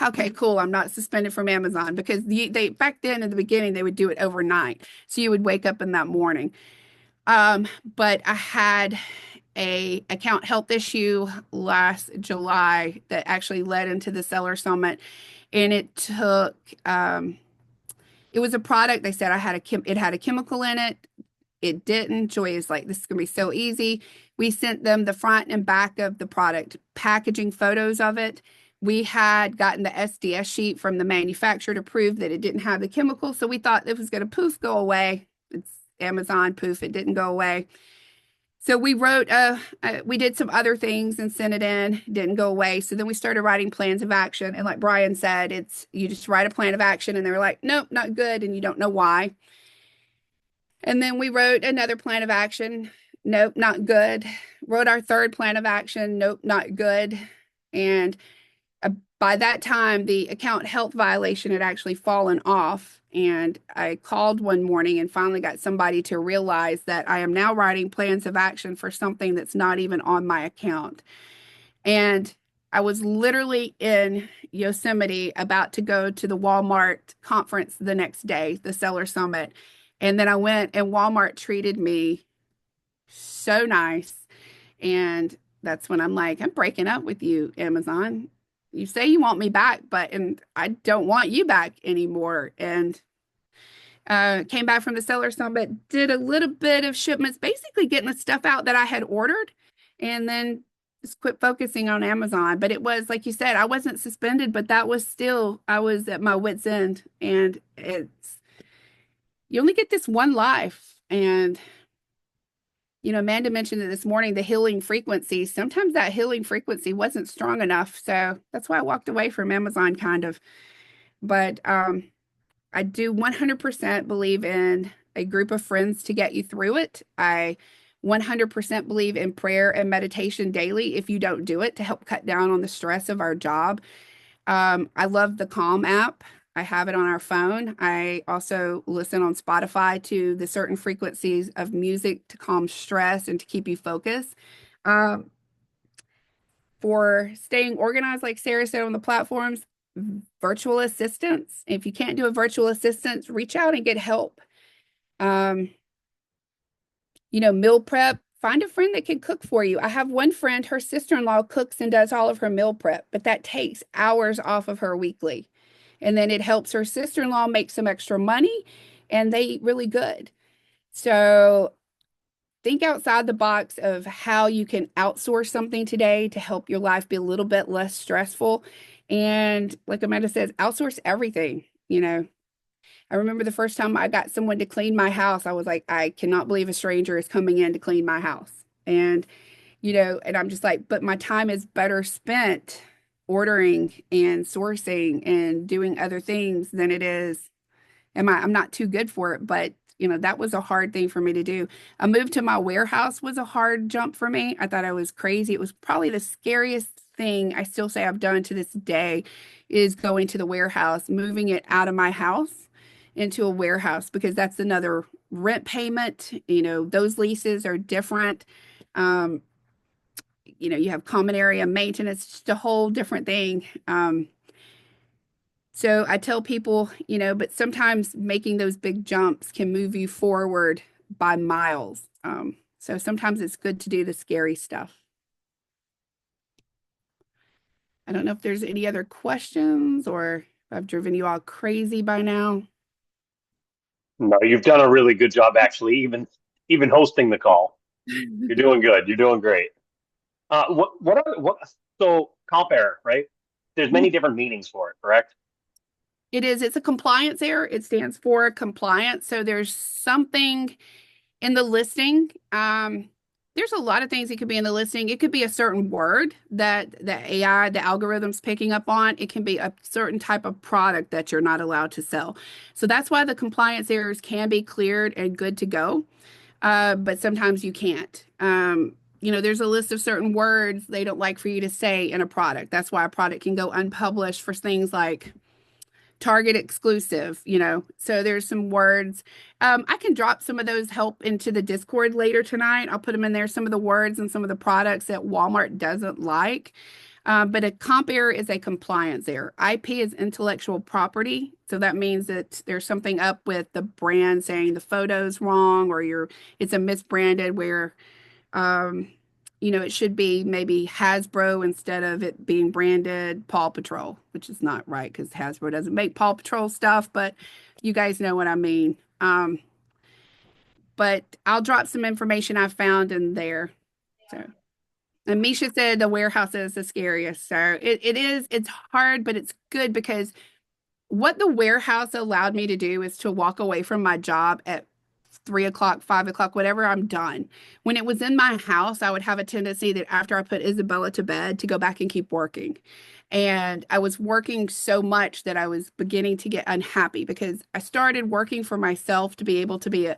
okay, cool. I'm not suspended from Amazon because they back then in the beginning they would do it overnight. So you would wake up in that morning. But I had a account health issue last July that actually led into the seller summit, and it took it was a product they said it had a chemical in it. It didn't. Joy is like, this is gonna be so easy. We sent them the front and back of the product, packaging photos of it. We had gotten the SDS sheet from the manufacturer to prove that it didn't have the chemical. So we thought it was going to poof go away. It's Amazon poof. It didn't go away. So we did some other things and sent it in. Didn't go away. So then we started writing plans of action. And like Brian said, you just write a plan of action and they were like, nope, not good. And you don't know why. And then we wrote another plan of action. Nope, not good. Wrote our third plan of action. Nope, not good. And by that time, the account health violation had actually fallen off. And I called one morning and finally got somebody to realize that I am now writing plans of action for something that's not even on my account. And I was literally in Yosemite about to go to the Walmart conference the next day, the Seller Summit. And then I went and Walmart treated me so nice. And that's when I'm like, I'm breaking up with you, Amazon. You say you want me back, and I don't want you back anymore. And came back from the Seller Summit, did a little bit of shipments, basically getting the stuff out that I had ordered, and then just quit focusing on Amazon. But it was, like you said, I wasn't suspended, but that was still, I was at my wit's end. And you only get this one life. And Amanda mentioned it this morning, the healing frequency. Sometimes that healing frequency wasn't strong enough. So that's why I walked away from Amazon kind of. But I do 100% believe in a group of friends to get you through it. I 100% believe in prayer and meditation daily if you don't do it to help cut down on the stress of our job. I love the Calm app. I have it on our phone. I also listen on Spotify to the certain frequencies of music to calm stress and to keep you focused. For staying organized, like Sarah said on the platforms, virtual assistants. If you can't do a virtual assistant, reach out and get help. Meal prep. Find a friend that can cook for you. I have one friend, her sister-in-law cooks and does all of her meal prep, but that takes hours off of her weekly. And then it helps her sister-in-law make some extra money, and they eat really good. So think outside the box of how you can outsource something today to help your life be a little bit less stressful. And like Amanda says, outsource everything. I remember the first time I got someone to clean my house, I was like, I cannot believe a stranger is coming in to clean my house. And I'm just like, but my time is better spent ordering and sourcing and doing other things than it is. I'm not too good for it, but that was a hard thing for me to do. A move to my warehouse was a hard jump for me. I thought I was crazy. It was probably the scariest thing I still say I've done to this day is going to the warehouse, moving it out of my house into a warehouse, because that's another rent payment. Those leases are different. You have common area maintenance, just a whole different thing. So I tell people, but sometimes making those big jumps can move you forward by miles. So sometimes it's good to do the scary stuff. I don't know if there's any other questions or if I've driven you all crazy by now. No, you've done a really good job, actually, even hosting the call. You're doing good. You're doing great. So comp error, right? There's many different meanings for it, correct? It's a compliance error. It stands for compliance. So there's something in the listing. There's a lot of things that could be in the listing. It could be a certain word that the AI, the algorithm's picking up on. It can be a certain type of product that you're not allowed to sell. So that's why the compliance errors can be cleared and good to go. But sometimes you can't. There's a list of certain words they don't like for you to say in a product. That's why a product can go unpublished for things like Target exclusive, so there's some words. I can drop some of those help into the Discord later tonight. I'll put them in there, some of the words and some of the products that Walmart doesn't like. But a comp error is a compliance error. IP is intellectual property. So that means that there's something up with the brand saying the photo's wrong or it's a misbranded where um, it should be maybe Hasbro instead of it being branded Paw Patrol, which is not right because Hasbro doesn't make Paw Patrol stuff, but you guys know what I mean. But I'll drop some information I found in there. So, and Misha said the warehouse is the scariest. So it's hard, but it's good because what the warehouse allowed me to do is to walk away from my job at 3 o'clock, 5 o'clock, whatever, I'm done. When it was in my house, I would have a tendency that after I put Isabella to bed to go back and keep working. And I was working so much that I was beginning to get unhappy because I started working for myself to be able to be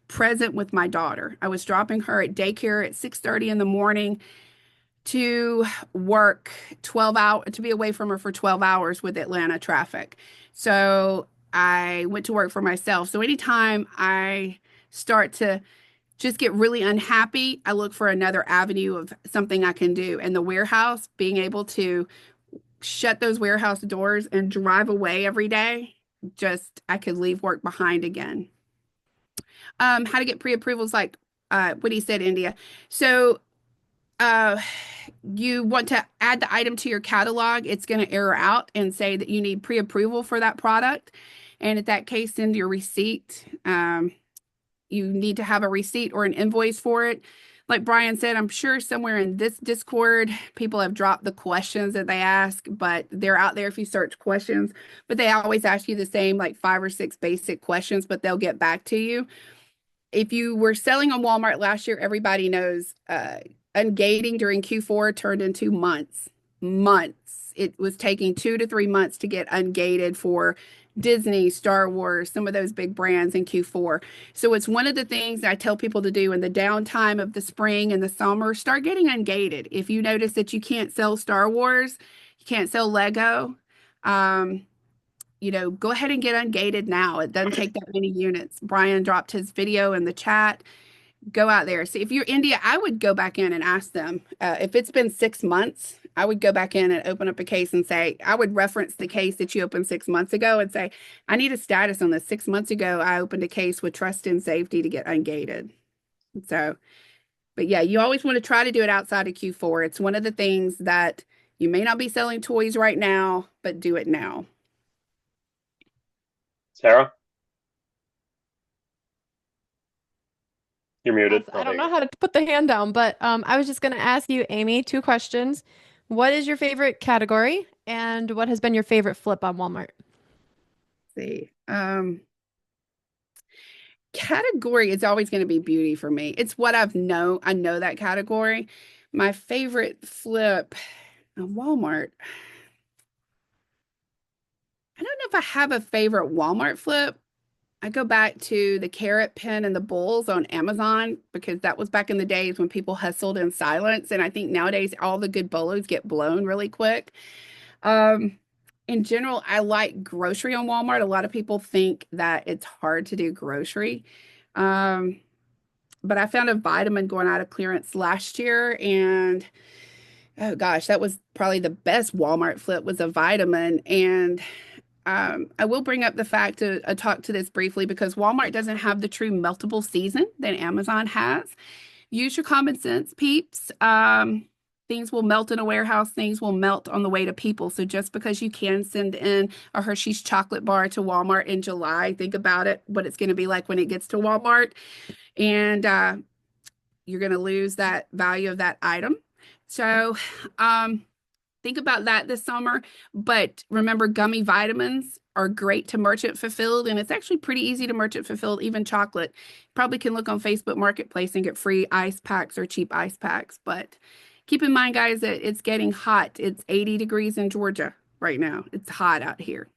present with my daughter. I was dropping her at daycare at 6:30 in the morning to work 12 hours to be away from her for 12 hours with Atlanta traffic. So I went to work for myself. So anytime I start to just get really unhappy, I look for another avenue of something I can do. And the warehouse, being able to shut those warehouse doors and drive away every day, just I could leave work behind again. How to get pre-approvals like what he said, India. So uh, you want to add the item to your catalog, it's going to error out and say that you need pre-approval for that product. And in that case, send your receipt. You need to have a receipt or an invoice for it. Like Brian said, I'm sure somewhere in this Discord, people have dropped the questions that they ask, but they're out there if you search questions. But they always ask you the same, like 5 or 6 basic questions, but they'll get back to you. If you were selling on Walmart last year, everybody knows ungating during Q4 turned into months. Months. It was taking 2 to 3 months to get ungated for Disney, Star Wars, some of those big brands in Q4. So it's one of the things I tell people to do in the downtime of the spring and the summer, start getting ungated. If you notice that you can't sell Star Wars, you can't sell Lego, go ahead and get ungated now. It doesn't take that many units. Brian dropped his video in the chat. Go out there. See, if you're India, I would go back in and ask them. If it's been 6 months, I would go back in and open up a case and say, I would reference the case that you opened 6 months ago and say, I need a status on this. 6 months ago, I opened a case with trust and safety to get ungated. So, but yeah, you always want to try to do it outside of Q4. It's one of the things that you may not be selling toys right now, but do it now. Sarah? You're muted. I don't know how to put the hand down, but I was just going to ask you, Amy, 2 questions. What is your favorite category, and what has been your favorite flip on Walmart? Let's see. Category is always going to be beauty for me. It's what I know that category. My favorite flip on Walmart. I don't know if I have a favorite Walmart flip. I go back to the carrot pen and the bowls on Amazon because that was back in the days when people hustled in silence. And I think nowadays all the good bolos get blown really quick. In general, I like grocery on Walmart. A lot of people think that it's hard to do grocery. But I found a vitamin going out of clearance last year, and oh gosh, that was probably the best Walmart flip was a vitamin. And I will bring up the fact to talk to this briefly because Walmart doesn't have the true meltable season that Amazon has. Use your common sense, peeps. Things will melt in a warehouse, things will melt on the way to people. So just because you can send in a Hershey's chocolate bar to Walmart in July, think about it, what it's going to be like when it gets to Walmart. And you're going to lose that value of that item. So think about that this summer. But remember, gummy vitamins are great to merchant fulfilled, and it's actually pretty easy to merchant fulfilled, even chocolate. Probably can look on Facebook Marketplace and get free ice packs or cheap ice packs. But keep in mind, guys, that it's getting hot. It's 80 degrees in Georgia right now. It's hot out here.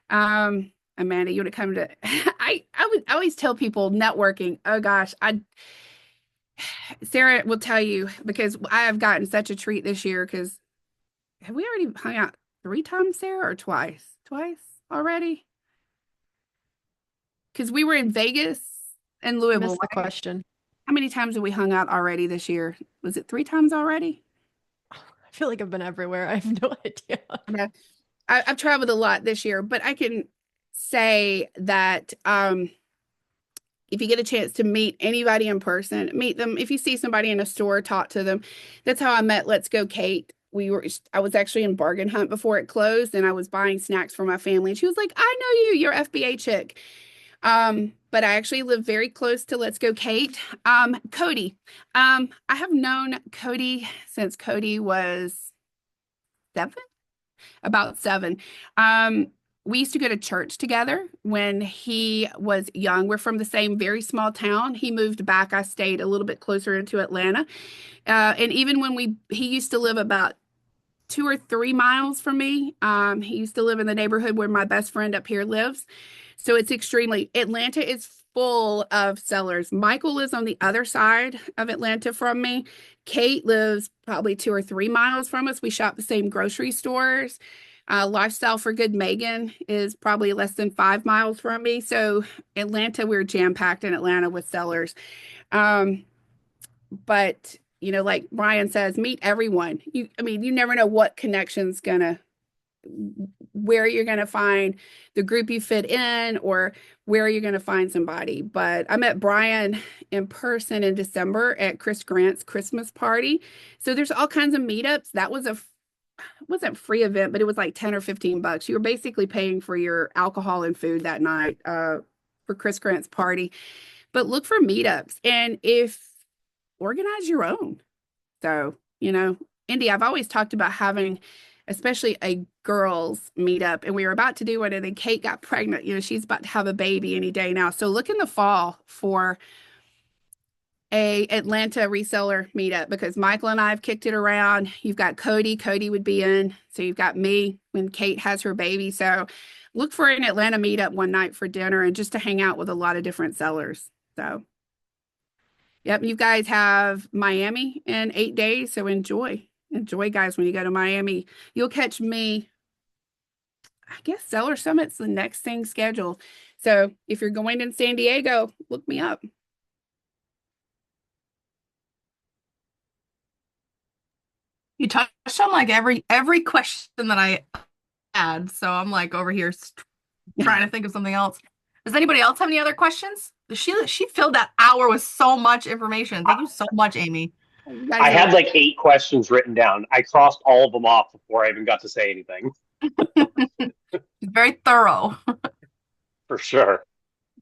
Amanda, you want to come to I always tell people networking. Oh gosh, Sarah will tell you because I have gotten such a treat this year because have we already hung out 3 times, Sarah, or twice? Twice already? Because we were in Vegas and Louisville. Missed the question. How many times have we hung out already this year? Was it 3 times already? I feel like I've been everywhere. I have no idea. Yeah. I've traveled a lot this year, but I can say that if you get a chance to meet anybody in person, meet them. If you see somebody in a store, talk to them. That's how I met Let's Go Kate. I was actually in Bargain Hunt before it closed, and I was buying snacks for my family. And she was like, "I know you, you're FBA chick." But I actually live very close to Let's Go Kate. Cody. I have known Cody since Cody was 7, about 7. Um, we used to go to church together when he was young. We're from the same very small town. He moved back. I stayed a little bit closer into Atlanta. And even when he used to live about 2 or 3 miles from me. He used to live in the neighborhood where my best friend up here lives. So Atlanta is full of sellers. Michael lives on the other side of Atlanta from me. Kate lives probably 2 or 3 miles from us. We shop the same grocery stores. Lifestyle for Good Megan is probably less than 5 miles from me. So Atlanta, we're jam-packed in Atlanta with sellers. But like Brian says, meet everyone. You never know what connection's where you're gonna find the group you fit in, or where you're gonna find somebody. But I met Brian in person in December at Chris Grant's Christmas party. So there's all kinds of meetups. That was it wasn't a free event, but it was like 10 or $15. You were basically paying for your alcohol and food that night for Chris Grant's party. But look for meetups, and if organize your own. So, Indy, I've always talked about having especially a girls meetup, and we were about to do one, and then Kate got pregnant. She's about to have a baby any day now. So look in the fall for a Atlanta reseller meetup, because Michael and I have kicked it around. You've got Cody. Cody would be in. So you've got me when Kate has her baby. So look for an Atlanta meetup one night for dinner and just to hang out with a lot of different sellers. So yep, you guys have Miami in 8 days, so enjoy. Enjoy, guys, when you go to Miami. You'll catch me, I guess Seller Summit's the next thing scheduled. So if you're going in San Diego, look me up. You touched on like every question that I had, so I'm like over here trying to think of something else. Does anybody else have any other questions? She filled that hour with so much information. Thank you so much, Amy. I had like 8 questions written down. I crossed all of them off before I even got to say anything. Very thorough. For sure.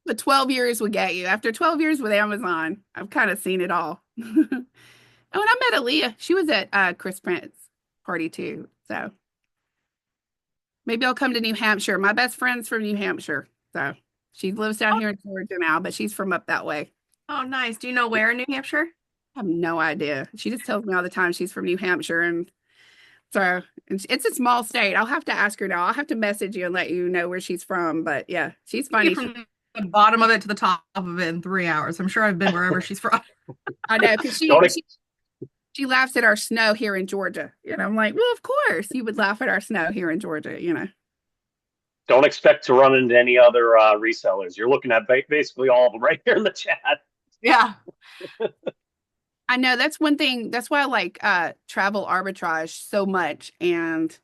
The 12 years would get you. After 12 years with Amazon, I've kind of seen it all. Oh, and I met Aaliyah. She was at Chris Prince's party too. So maybe I'll come to New Hampshire. My best friend's from New Hampshire. So she lives down here in Georgia now, but she's from up that way. Oh, nice. Do you know where in New Hampshire? I have no idea. She just tells me all the time she's from New Hampshire. And so it's a small state. I'll have to ask her now. I'll have to message you and let you know where she's from. But yeah, she's funny. From the bottom of it to the top of it in 3 hours. I'm sure I've been wherever she's from. I know, because she laughs at our snow here in Georgia. And I'm like, well, of course you would laugh at our snow here in Georgia. Don't expect to run into any other resellers. You're looking at basically all of them right here in the chat. Yeah. I know, that's one thing. That's why I like travel arbitrage so much. And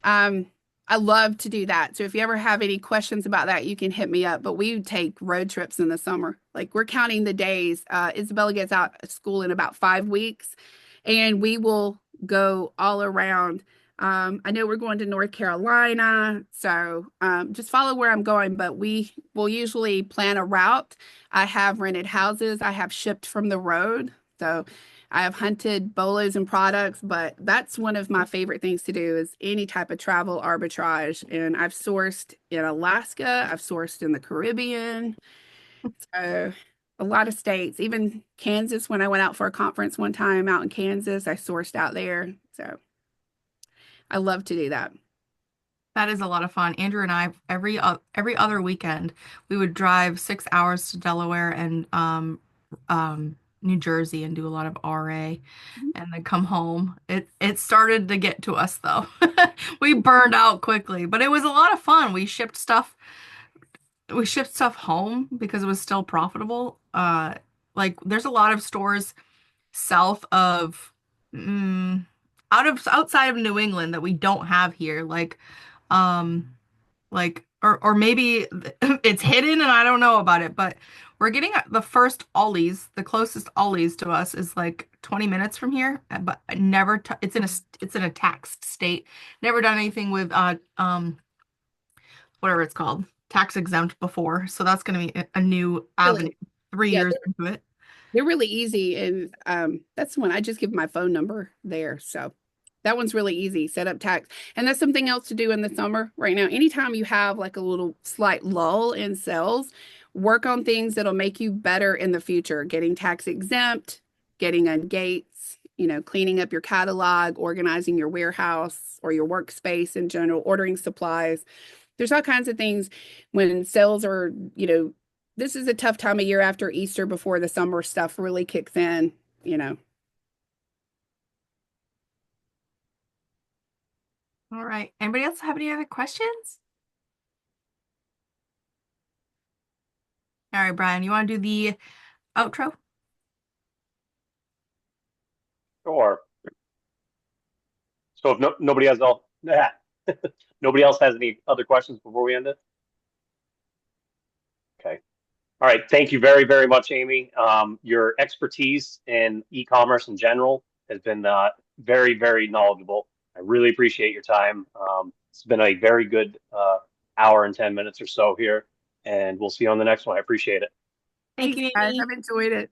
I love to do that. So if you ever have any questions about that, you can hit me up. But we take road trips in the summer. Like, we're counting the days. Isabella gets out of school in about 5 weeks, and we will go all around. I know we're going to North Carolina, so just follow where I'm going, but we will usually plan a route. I have rented houses. I have shipped from the road. So I have hunted bolos and products, but that's one of my favorite things to do is any type of travel arbitrage. And I've sourced in Alaska. I've sourced in the Caribbean. So a lot of states, even Kansas, when I went out for a conference one time out in Kansas, I sourced out there. So I love to do that. That is a lot of fun. Andrew and I, every other weekend, we would drive 6 hours to Delaware and New Jersey and do a lot of RA and then come home. It started to get to us though. We burned out quickly, but it was a lot of fun. We shipped stuff home because it was still profitable. Like, there's a lot of stores south of outside of New England that we don't have here. Or maybe it's hidden and I don't know about it, but we're getting the first Ollie's. The closest Ollie's to us is like 20 minutes from here, but I never t it's in a taxed state. Never done anything with whatever it's called, tax exempt before. So that's going to be a new avenue. Really? 3 Yeah, years into it. they're really easy, and that's the one I just give my phone number there. So that one's really easy. Set up tax, and that's something else to do in the summer right now. Anytime you have like a little slight lull in sales, work on things that'll make you better in the future. Getting tax exempt, getting on gates, cleaning up your catalog, organizing your warehouse or your workspace in general, ordering supplies. There's all kinds of things when sales are, this is a tough time of year after Easter before the summer stuff really kicks in. All right. Anybody else have any other questions? All right, Brian, you want to do the outro? Sure. So if nobody has nobody else has any other questions before we end it? Okay. All right. Thank you very, very much, Amy. Your expertise in e-commerce in general has been very, very knowledgeable. I really appreciate your time. It's been a very good hour and 10 minutes or so here, and we'll see you on the next one. I appreciate it. Thank Thanks, you, guys. Amy. I've enjoyed it.